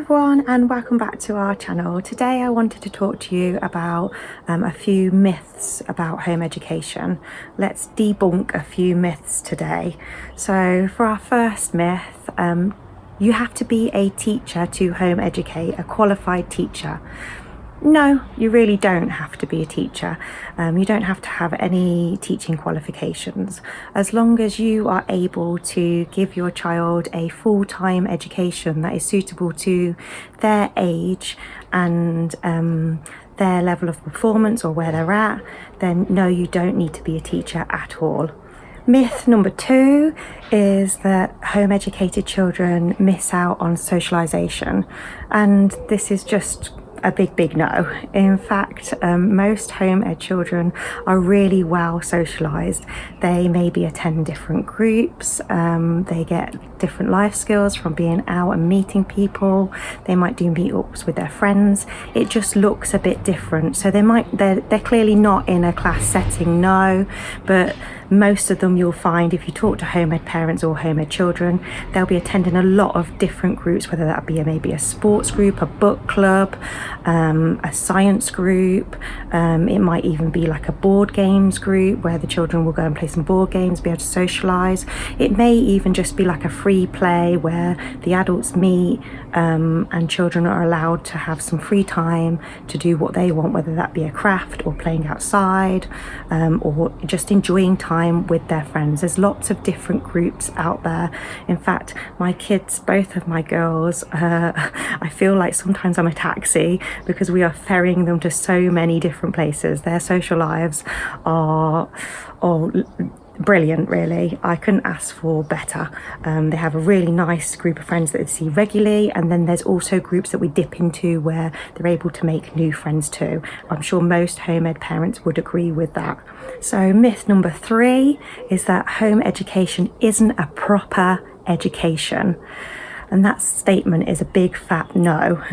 everyone, and welcome back to our channel. Today I wanted to talk to you about a few myths about home education. Let's debunk a few myths today. So for our first myth, you have to be a teacher to home educate, a qualified teacher. No, you really don't have to be a teacher. You don't have to have any teaching qualifications. As long as you are able to give your child a full-time education that is suitable to their age and their level of performance or where they're at, then no, you don't need to be a teacher at all. Myth number 2 is that home educated children miss out on socialisation, and this is just a big no. In fact, most home ed children are really well socialised. They maybe attend different groups, they get different life skills from being out and meeting people, they might do meetups with their friends. It just looks a bit different. So they're clearly not in a class setting, no, but most of them you'll find, if you talk to home ed parents or home ed children, they'll be attending a lot of different groups, whether that be maybe a sports group, a book club, a science group, it might even be like a board games group where the children will go and play some board games, be able to socialise. It may even just be like a free play where the adults meet and children are allowed to have some free time to do what they want, whether that be a craft or playing outside or just enjoying time with their friends. There's lots of different groups out there. In fact, my kids, both of my girls, I feel like sometimes I'm a taxi because we are ferrying them to so many different places. Their social lives are brilliant, really. I couldn't ask for better. They have a really nice group of friends that they see regularly, and then there's also groups that we dip into where they're able to make new friends too. I'm sure most home ed parents would agree with that. So myth number 3 is that home education isn't a proper education. And that statement is a big fat no.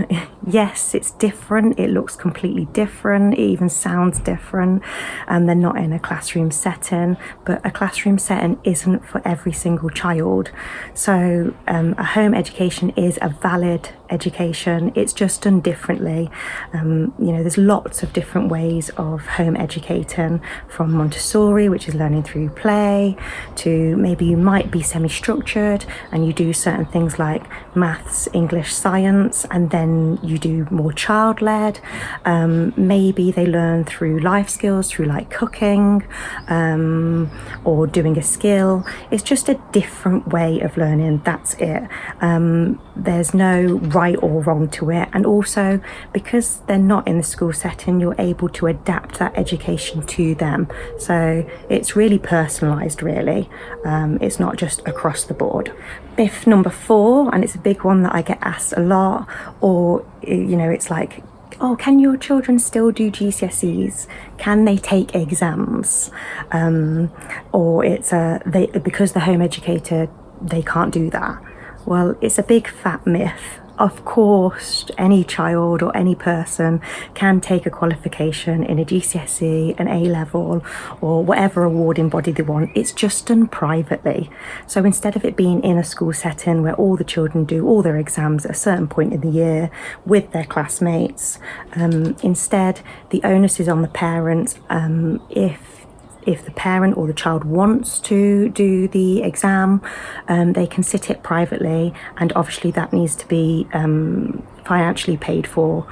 Yes, it's different, it looks completely different, it even sounds different, and they're not in a classroom setting, but a classroom setting isn't for every single child. So a home education is a valid education, it's just done differently. There's lots of different ways of home educating, from Montessori, which is learning through play, to maybe you might be semi-structured and you do certain things like maths, English, science, and then you do more child-led. Maybe they learn through life skills, through like cooking or doing a skill. It's just a different way of learning, that's it. There's no right or wrong to it, and also because they're not in the school setting, you're able to adapt that education to them. So it's really personalised, really. It's not just across the board. Myth number 4, and it's a big one that I get asked a lot, or it's like, oh, can your children still do GCSEs? Can they take exams? Or it's because they're home educated, they can't do that. Well, it's a big fat myth. Of course, any child or any person can take a qualification in a GCSE, an A-level, or whatever awarding body they want. It's just done privately. So instead of it being in a school setting where all the children do all their exams at a certain point in the year with their classmates, instead the onus is on the parents. If the parent or the child wants to do the exam, they can sit it privately, and obviously that needs to be financially paid for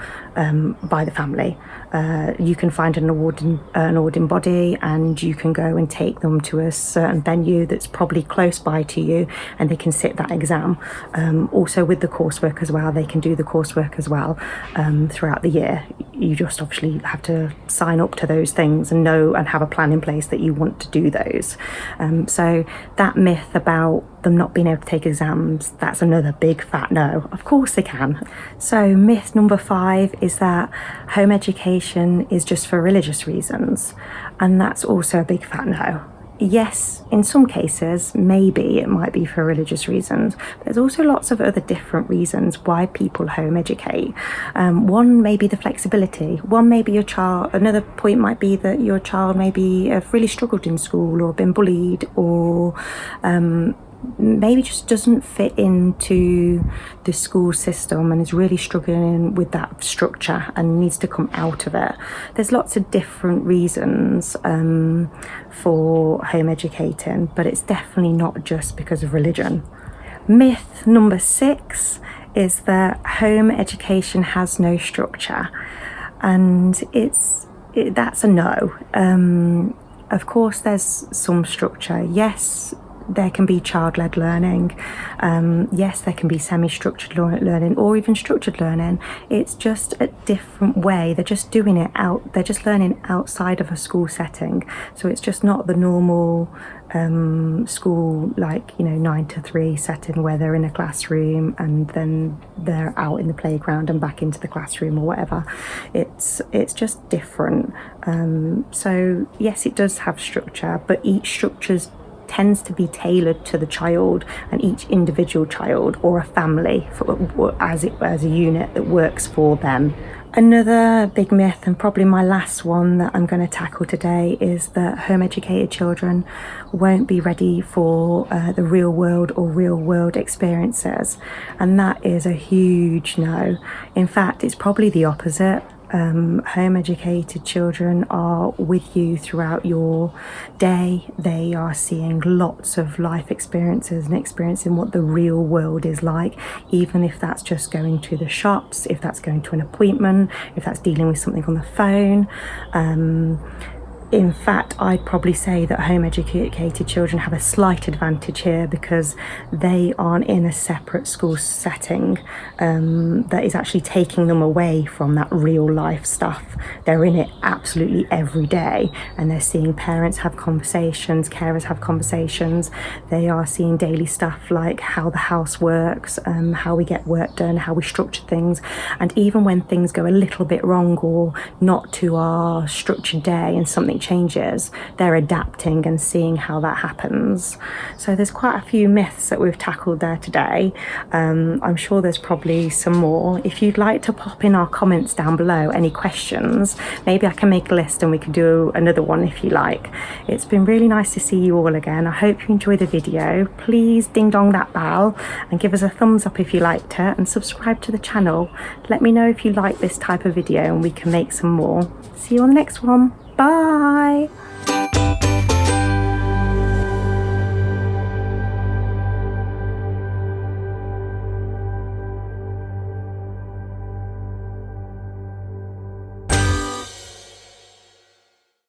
by the family. You can find an awarding body, and you can go and take them to a certain venue that's probably close by to you, and they can sit that exam. Also with the coursework as well, they can do the coursework as well throughout the year. You just obviously have to sign up to those things and know and have a plan in place that you want to do those. So that myth about them not being able to take exams, that's another big fat no. Of course they can. So myth number 5 is that home education is just for religious reasons, and that's also a big fat no. Yes, in some cases, maybe it might be for religious reasons. There's also lots of other different reasons why people home educate. One may be the flexibility. One may be another point might be that your child maybe have really struggled in school or been bullied, or maybe just doesn't fit into the school system and is really struggling with that structure and needs to come out of it. There's lots of different reasons for home educating, but it's definitely not just because of religion. Myth number 6 is that home education has no structure, and that's a no. Of course there's some structure. Yes, there can be child-led learning. Yes, there can be semi-structured learning or even structured learning. It's just a different way. They're just doing it out. They're just learning outside of a school setting. So it's just not the normal school, like, 9 to 3 setting where they're in a classroom and then they're out in the playground and back into the classroom or whatever. It's just different. So yes, it does have structure, but each structure's tends to be tailored to the child and each individual child or a family as a unit that works for them. Another big myth, and probably my last one that I'm going to tackle today, is that home educated children won't be ready for the real world or real world experiences, and that is a huge no. In fact, it's probably the opposite. Home educated children are with you throughout your day. They are seeing lots of life experiences and experiencing what the real world is like, even if that's just going to the shops, if that's going to an appointment, if that's dealing with something on the phone. In fact, I'd probably say that home educated children have a slight advantage here because they aren't in a separate school setting that is actually taking them away from that real life stuff. They're in it absolutely every day, and they're seeing parents have conversations, carers have conversations. They are seeing daily stuff like how the house works, how we get work done, how we structure things, and even when things go a little bit wrong or not to our structured day and something changes, they're adapting and seeing how that happens. So there's quite a few myths that we've tackled there today. I'm sure there's probably some more. If you'd like to pop in our comments down below any questions, maybe I can make a list and we can do another one if you like. It's been really nice to see you all again. I hope you enjoyed the video. Please ding dong that bell and give us a thumbs up if you liked it, and subscribe to the channel. Let me know if you like this type of video and we can make some more. See you on the next one. Bye.